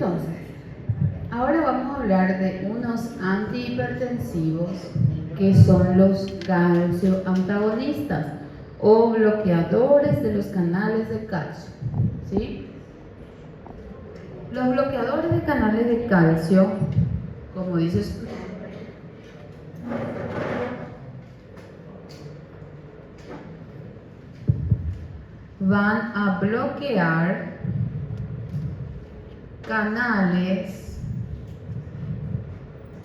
Entonces, ahora vamos a hablar de unos antihipertensivos que son los calcioantagonistas o bloqueadores de los canales de calcio, ¿sí? Los bloqueadores de canales de calcio, como dice su nombre, van a bloquear canales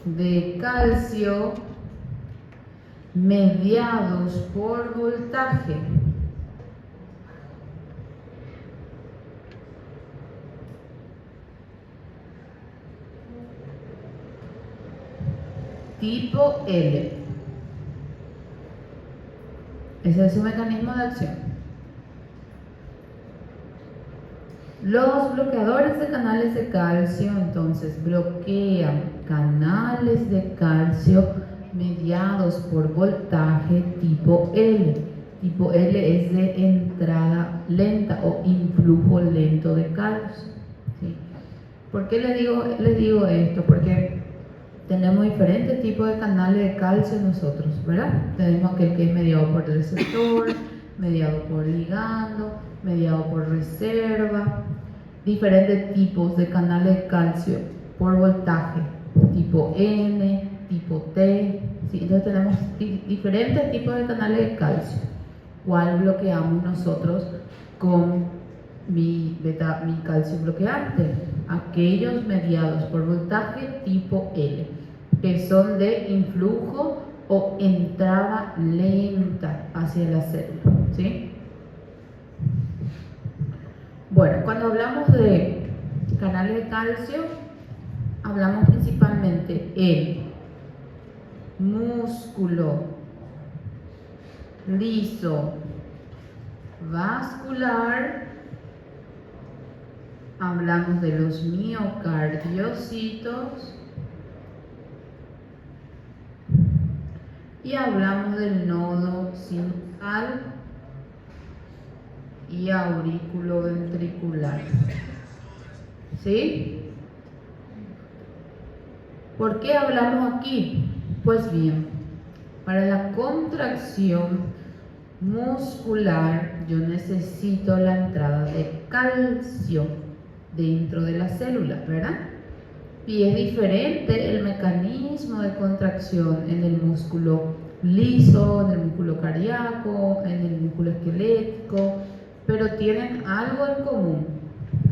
de calcio mediados por voltaje. Tipo L. Ese es su mecanismo de acción. Los bloqueadores de canales de calcio entonces bloquean canales de calcio mediados por voltaje tipo L. Tipo L es de entrada lenta o influjo lento de calcio, ¿sí? ¿Por qué les digo esto? Porque tenemos diferentes tipos de canales de calcio nosotros, ¿verdad? Tenemos aquel que es mediado por receptor, mediado por ligando, mediado por reserva, diferentes tipos de canales de calcio por voltaje, tipo N, tipo T, ¿sí? Entonces tenemos diferentes tipos de canales de calcio. ¿Cuál bloqueamos nosotros con mi calcio bloqueante? Aquellos mediados por voltaje tipo L, que son de influjo o entrada lenta hacia la célula, ¿sí? Bueno, cuando hablamos de canales de calcio, hablamos principalmente el músculo liso vascular, hablamos de los miocardiocitos y hablamos del nodo sinusal y auriculoventricular, ¿sí? ¿Por qué hablamos aquí? Pues bien, para la contracción muscular yo necesito la entrada de calcio dentro de la célula, ¿verdad? Y es diferente el mecanismo de contracción en el músculo liso, en el músculo cardíaco, en el músculo esquelético, pero tienen algo en común: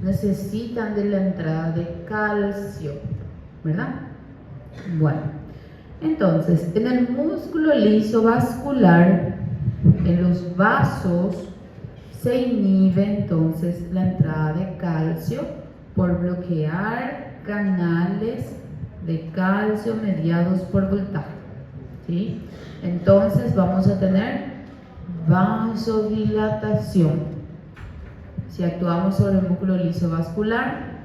necesitan de la entrada de calcio, ¿verdad? Bueno, entonces en el músculo liso vascular, en los vasos, se inhibe entonces la entrada de calcio por bloquear canales de calcio mediados por voltaje, ¿sí? Entonces vamos a tener vasodilatación. Si actuamos sobre el músculo liso vascular,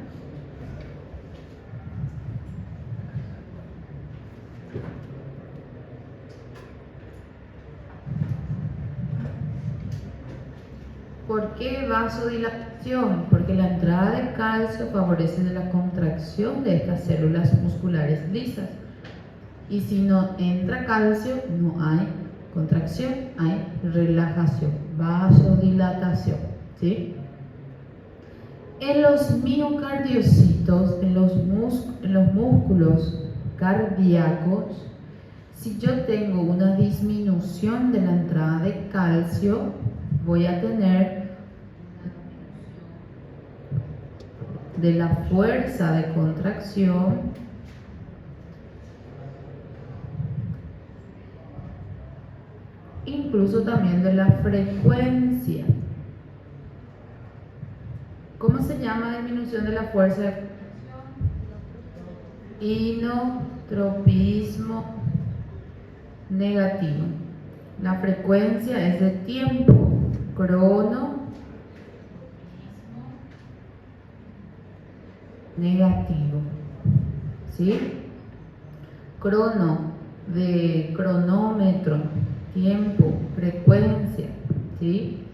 ¿por qué vasodilatación? Porque la entrada de calcio favorece de la contracción de estas células musculares lisas. Y si no entra calcio, no hay contracción, hay relajación, vasodilatación, ¿sí? En los miocardiocitos, en los músculos cardíacos, si yo tengo una disminución de la entrada de calcio, voy a tener de la fuerza de contracción, incluso también de la frecuencia. ¿Cómo se llama disminución de la fuerza de contracción? Inotropismo negativo. La frecuencia es de tiempo, crono negativo, ¿sí? Crono de cronómetro, tiempo, frecuencia, ¿sí?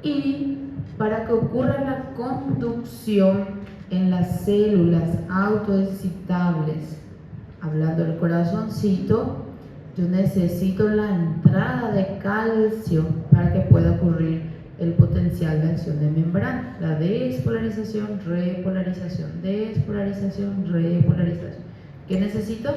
Y para que ocurra la conducción en las células autoexcitables, hablando del corazoncito, yo necesito la entrada de calcio para que pueda ocurrir el potencial de acción de membrana. La despolarización, repolarización, despolarización, repolarización. ¿Qué necesito?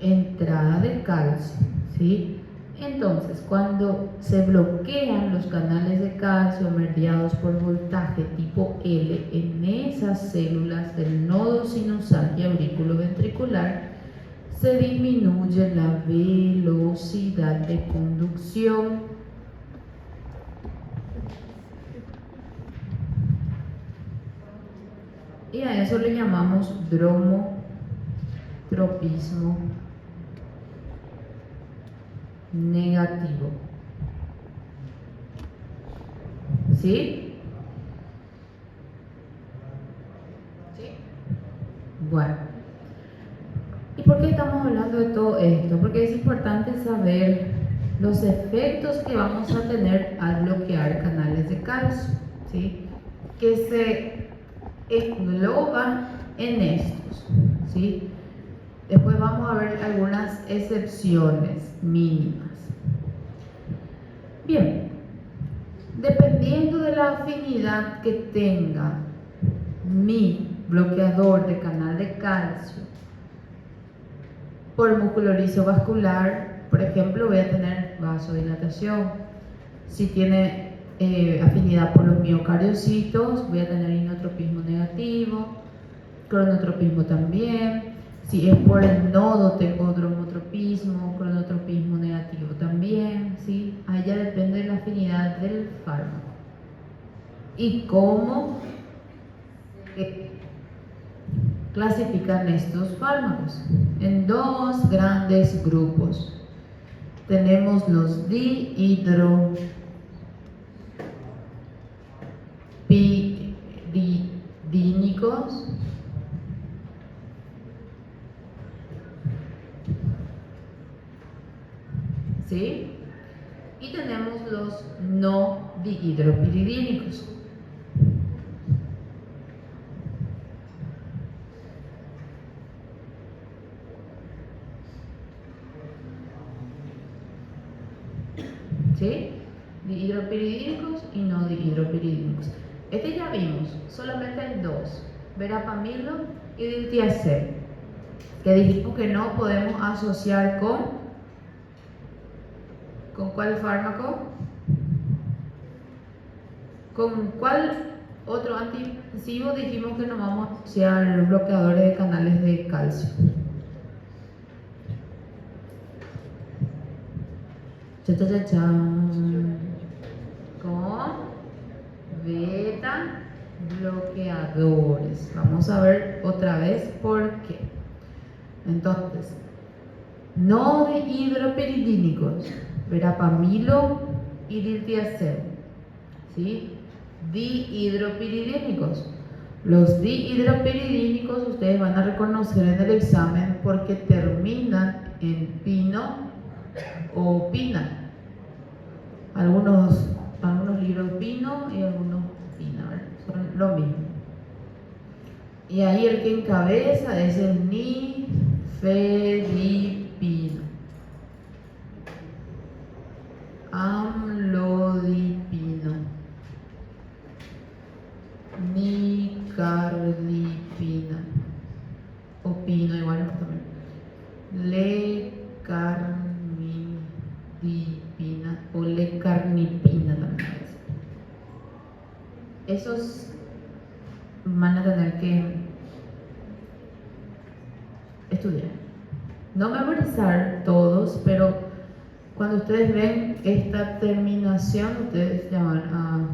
Entrada de calcio, ¿sí? Entonces, cuando se bloquean los canales de calcio mediados por voltaje tipo L en esas células del nodo sinusal y auriculoventricular, se disminuye la velocidad de conducción. Y a eso le llamamos dromotropismo negativo. ¿Sí? ¿Sí? Bueno. ¿Y por qué estamos hablando de todo esto? Porque es importante saber los efectos que vamos a tener al bloquear canales de calcio, ¿sí? Que se engloban en estos, ¿sí? Después vamos a ver algunas excepciones mínimas. Bien, dependiendo de la afinidad que tenga mi bloqueador de canal de calcio por músculo lisovascular, por ejemplo, voy a tener vasodilatación. Si tiene afinidad por los miocardiocitos, voy a tener inotropismo negativo, cronotropismo también. Si es por el nodo, tengo dromotropismo, cronotropismo negativo también, ¿sí? Ahí ya depende de la afinidad del fármaco. Y cómo clasifican estos fármacos en dos grandes grupos. Tenemos los dihidropiridínicos, ¿sí? Y tenemos los no dihidropiridínicos. ¿Sí? Dihidropiridínicos y no dihidropiridínicos. Este ya vimos, solamente hay dos, verapamilo y diltiazem, que dijimos que no podemos asociar ¿con cuál fármaco? ¿Con cuál otro antihipertensivo dijimos que no vamos a asociar los bloqueadores de canales de calcio? Con beta bloqueadores. Vamos a ver otra vez por qué. Entonces, no dihidropiridínicos, verapamilo y diltiazem, ¿sí? Dihidropiridínicos. Los dihidropiridínicos ustedes van a reconocer en el examen porque terminan en pino o pina. Algunos libros pino y algunos pina, ¿verdad? Son lo mismo. Y ahí el que encabeza es el nifedipino, amlodipino, nicardipina, o pino igual también, lecarnidipina o lecarnipina también. Esos van a tener que estudiar, no memorizar todos, pero cuando ustedes ven esta terminación, ustedes ya van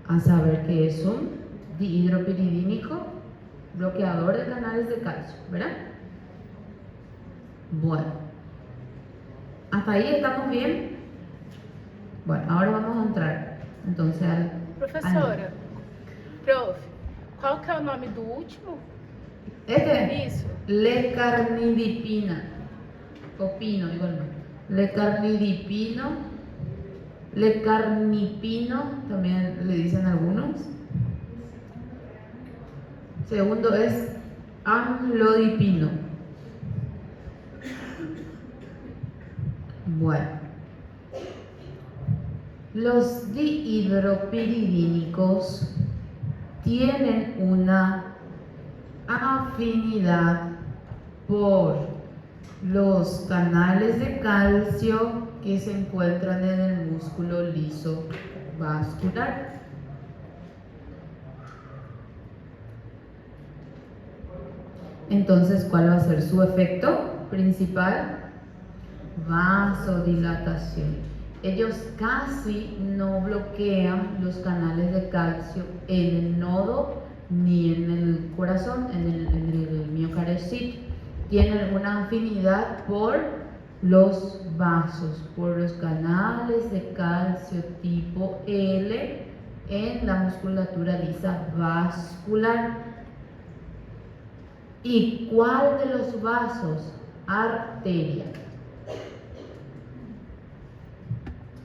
a saber que es un dihidropiridínico bloqueador de canales de calcio, ¿verdad? Bueno, hasta ahí estamos bien. Bueno, ahora vamos a entrar entonces al... Professora, prof, qual que é o nome do último? Isso, lecarnidipina, o pino, igual no. Lecarnipino, también le dicen algunos. Segundo es amlodipino. Bueno, los dihidropiridínicos tienen una afinidad por los canales de calcio que se encuentran en el músculo liso vascular. Entonces, ¿cuál va a ser su efecto principal? Vasodilatación. Ellos casi no bloquean los canales de calcio en el nodo ni en el corazón, en el miocardocito. Tienen una afinidad por los vasos, por los canales de calcio tipo L en la musculatura lisa vascular. ¿Y cuál de los vasos? Arteria.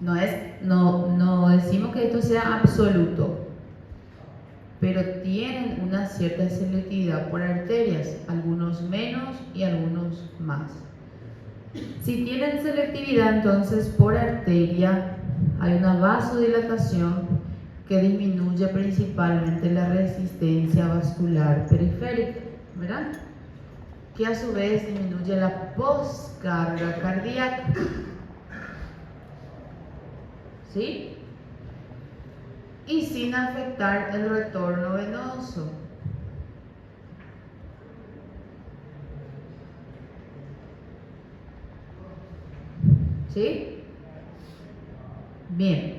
No decimos que esto sea absoluto, pero tienen una cierta selectividad por arterias, algunos menos y algunos más. Si tienen selectividad, entonces por arteria hay una vasodilatación que disminuye principalmente la resistencia vascular periférica, ¿verdad? Que a su vez disminuye la poscarga cardíaca. ¿Sí? Y sin afectar el retorno venoso. ¿Sí? Bien.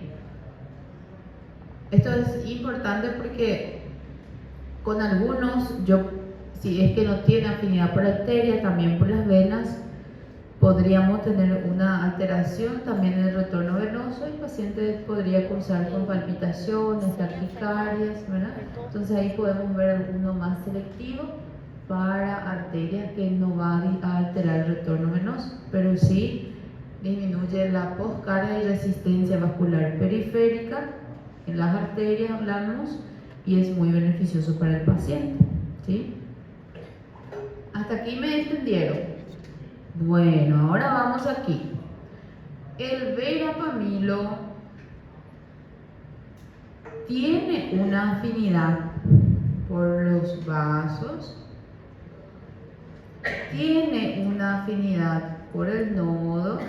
Esto es importante porque con algunos, si es que no tiene afinidad por arteria, también por las venas, podríamos tener una alteración también en el retorno venoso y el paciente podría cursar con palpitaciones, taquicardias, ¿verdad? Entonces ahí podemos ver alguno más selectivo para arterias que no va a alterar el retorno venoso, pero sí disminuye la poscarga y resistencia vascular periférica en las arterias, hablamos, y es muy beneficioso para el paciente, ¿sí? ¿Hasta aquí me entendieron? Bueno, ahora vamos aquí. El verapamilo tiene una afinidad por los vasos, tiene una afinidad por el nodo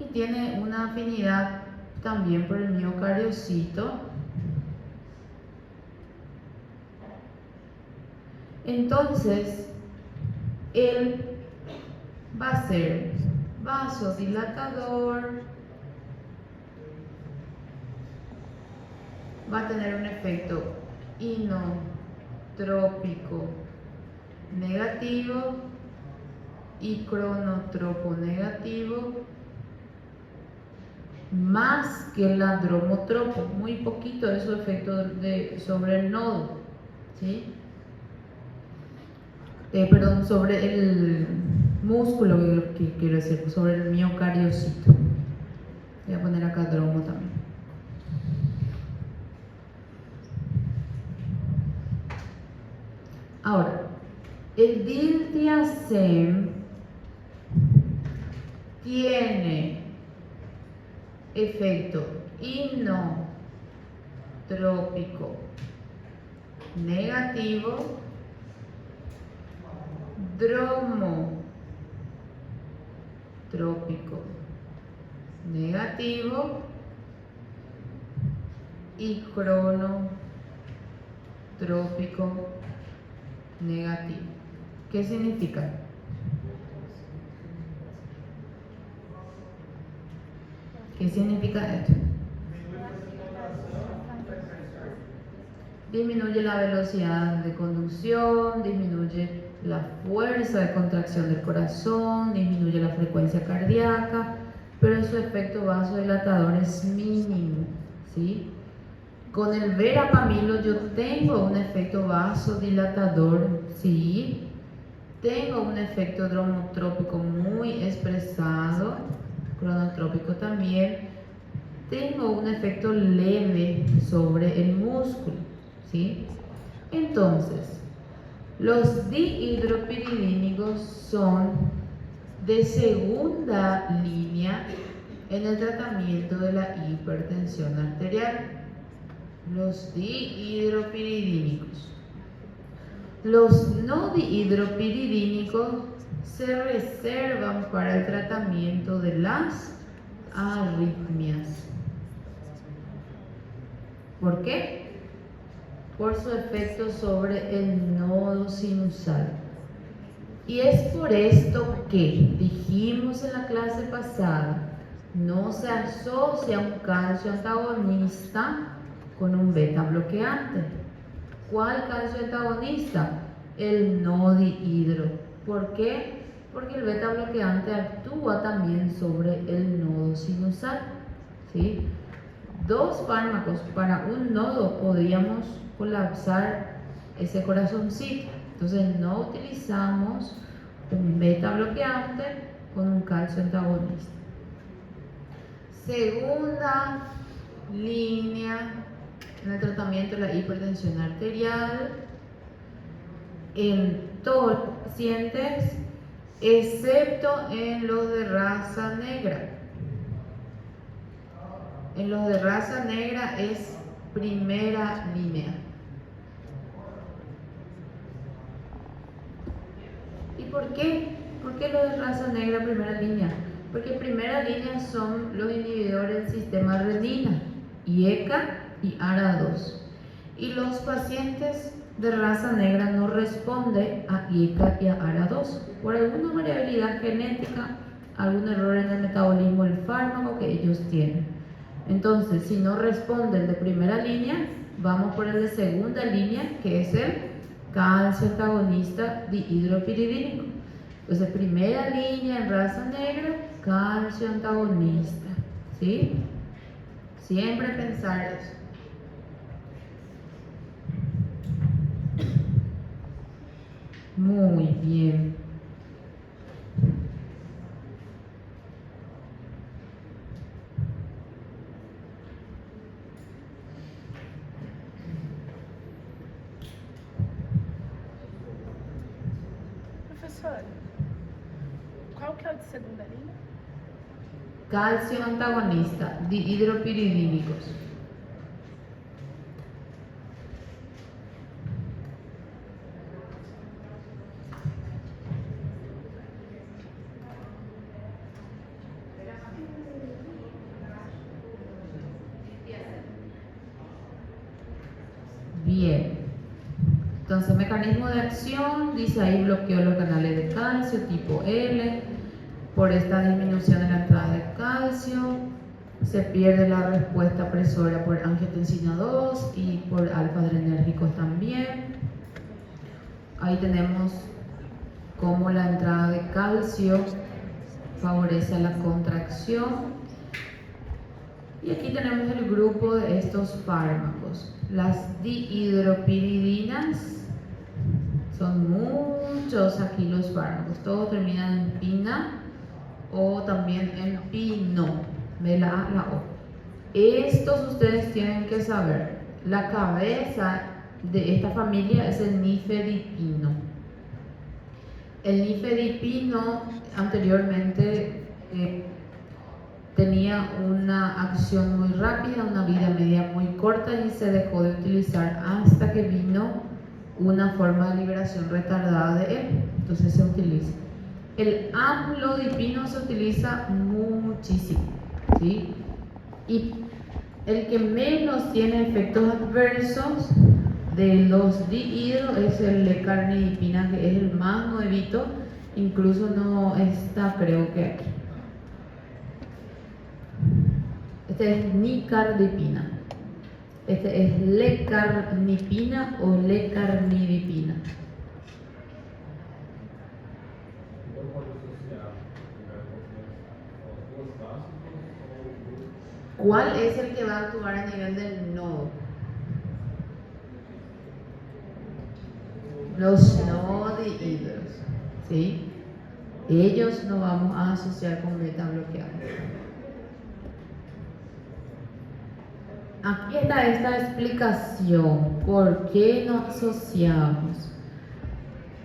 y tiene una afinidad también por el miocardiocito. Entonces, él va a ser vasodilatador, va a tener un efecto inotrópico negativo y cronotropo negativo, más que el andromotropo, muy poquito de su efecto sobre el nodo, ¿sí? Sobre el músculo, que quiero decir, sobre el miocardiocito. Voy a poner acá dromo también. Ahora, el diltiazem tiene efecto inotrópico negativo, dromotrópico negativo y cronotrópico negativo. ¿Qué significa? ¿Qué significa esto? Disminuye la velocidad de conducción, disminuye la fuerza de contracción del corazón, disminuye la frecuencia cardíaca, pero su efecto vasodilatador es mínimo, ¿sí? Con el verapamilo yo tengo un efecto vasodilatador, sí, tengo un efecto dromotrópico muy expresado, cronotrópico también, tengo un efecto leve sobre el músculo, ¿sí? Entonces, los dihidropiridínicos son de segunda línea en el tratamiento de la hipertensión arterial. Los dihidropiridínicos. Los no dihidropiridínicos se reservan para el tratamiento de las arritmias. ¿Por qué? Por su efecto sobre el nodo sinusal. Y es por esto que dijimos en la clase pasada, no se asocia un calcio antagonista con un beta bloqueante. ¿Cuál calcio antagonista? El no dihidro. ¿Por qué? Porque el beta bloqueante actúa también sobre el nodo sinusal. ¿Sí? Dos fármacos para un nodo podríamos colapsar ese corazoncito. Entonces no utilizamos un beta bloqueante con un calcio antagonista. Segunda línea en el tratamiento de la hipertensión arterial en todos los pacientes, excepto en los de raza negra. En los de raza negra es primera línea. ¿Y por qué? ¿Por qué los de raza negra primera línea? Porque primera línea son los inhibidores del sistema renina, IECA y ARA2. Y los pacientes de raza negra no responden a IECA y a ARA2 por alguna variabilidad genética, algún error en el metabolismo del fármaco que ellos tienen. Entonces, si no responde el de primera línea, vamos por el de segunda línea, que es el calcio antagonista dihidropiridínico. Entonces, primera línea en raza negra, calcio antagonista. ¿Sí? Siempre pensar eso. Muy bien. Professora, qual que é o de segunda linha? Calcio antagonista dihidropiridínicos. Bien. Entonces, mecanismo de acción, dice ahí bloqueo los canales de calcio tipo L. Por esta disminución en la entrada de calcio, se pierde la respuesta presora por angiotensina 2 y por alfa-adrenérgicos también. Ahí tenemos cómo la entrada de calcio favorece a la contracción. Y aquí tenemos el grupo de estos fármacos. Las dihidropiridinas, son muchos aquí los fármacos, todos terminan en pina o también en pino, de la A a la O. Estos ustedes tienen que saber. La cabeza de esta familia es el nifedipino. El nifedipino anteriormente tenía una acción muy rápida, una vida media muy corta y se dejó de utilizar hasta que vino una forma de liberación retardada de él. Entonces se utiliza. El amlodipino se utiliza muchísimo, ¿sí? Y el que menos tiene efectos adversos de los dihidro es el lecarnidipina, que es el más nuevito, incluso no está, creo que aquí. Este es nicardipina. Este es lecarnipina o lecarnidipina. ¿Cuál es el que va a actuar a nivel del nodo? Los no dihidros, ¿sí? Ellos no vamos a asociar con beta bloqueante. aquí está esta explicación. ¿Por qué nos asociamos?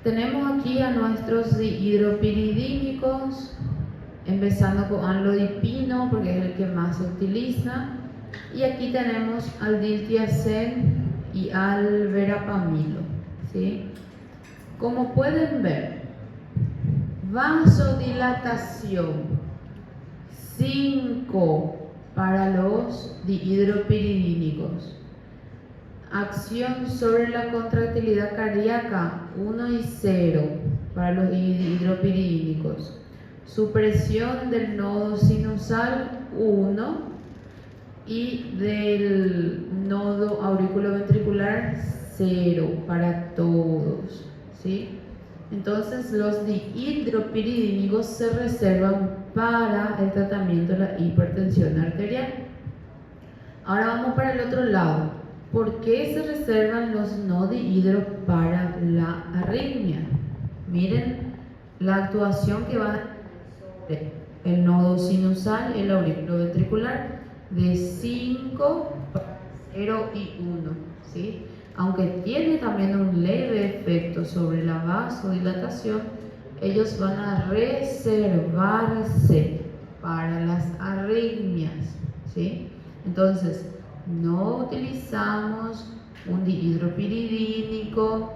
Tenemos aquí a nuestros dihidropiridínicos, empezando con amlodipino, porque es el que más se utiliza. Y aquí tenemos al diltiazem y al verapamilo, ¿sí? Como pueden ver, vasodilatación 5 para los dihidropiridínicos. Acción sobre la contractilidad cardíaca 1 y 0 para los dihidropiridínicos. Supresión del nodo sinusal 1 y del nodo auriculoventricular 0 para todos, ¿sí? Entonces los dihidropiridínicos se reservan para el tratamiento de la hipertensión arterial. Ahora vamos para el otro lado. ¿Por qué se reservan los no dihidro para la arritmia? Miren la actuación que va a tener el nodo sinusal y el auriculoventricular de 5, 0 y 1, ¿sí? Aunque tiene también un leve efecto sobre la vasodilatación, ellos van a reservarse para las arritmias, ¿sí? Entonces, no utilizamos un dihidropiridínico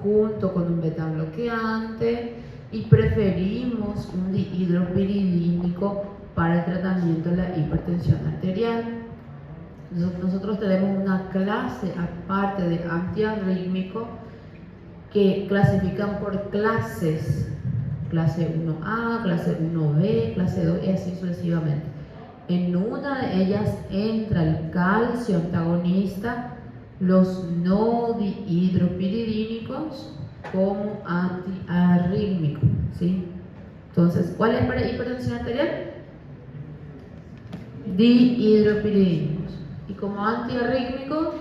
junto con un beta bloqueante y preferimos un dihidropiridínico para el tratamiento de la hipertensión arterial. Nosotros tenemos una clase aparte de antiarrítmico que clasifican por clases, clase 1A, clase 1B, clase 2 y así sucesivamente. En una de ellas entra el calcio antagonista, los no dihidropiridínicos como antiarrítmico, ¿sí? Entonces, ¿cuál es para hipertensión arterial? Dihidropiridínicos. Y como antiarrítmicos,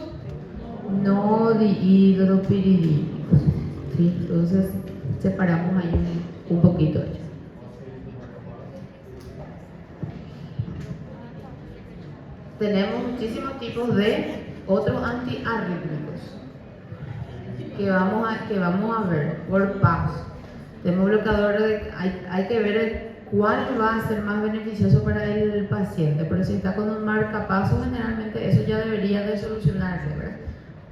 no dihidropiridínicos, ¿sí? Entonces, separamos ahí un poquito ellos. Tenemos muchísimos tipos de otros antiarrítmicos que vamos a ver por paso. Tenemos bloqueadores, hay que ver cuál va a ser más beneficioso para el paciente, pero si está con un marcapaso, generalmente eso ya debería de solucionarse, ¿verdad?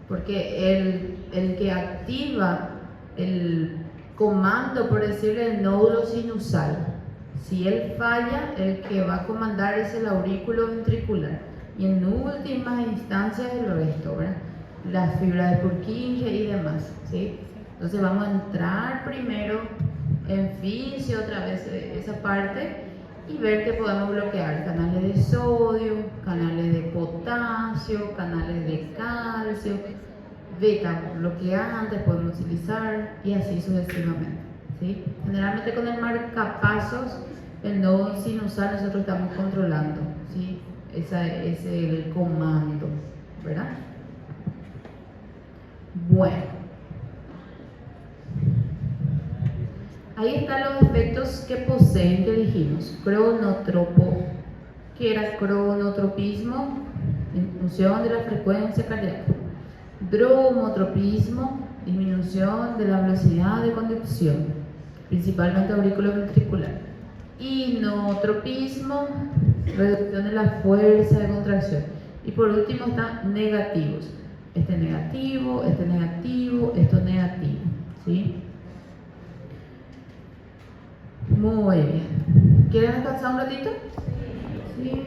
Porque el que activa el comando, por decirle, el nódulo sinusal, si él falla, el que va a comandar es el aurículo ventricular y en últimas instancias el resto, ¿verdad? Las fibras de Purkinje y demás, ¿sí? Entonces vamos a entrar primero en fisio, otra vez esa parte, y ver que podemos bloquear canales de sodio, canales de potasio, canales de calcio, beta bloqueantes podemos utilizar y así sucesivamente, ¿sí? Generalmente con el marcapasos, el nodo sinusal nosotros estamos controlando, ¿sí? Ese es el comando, ¿verdad? Bueno. Ahí están los efectos que poseen, que dijimos. Cronotropo, que era cronotropismo, disminución de la frecuencia cardíaca. Dromotropismo, disminución de la velocidad de conducción, principalmente auriculoventricular. Inotropismo, reducción de la fuerza de contracción. Y por último están negativos. Este negativo, esto negativo, ¿sí? Muy bien. ¿Quieren descansar un ratito? Sí.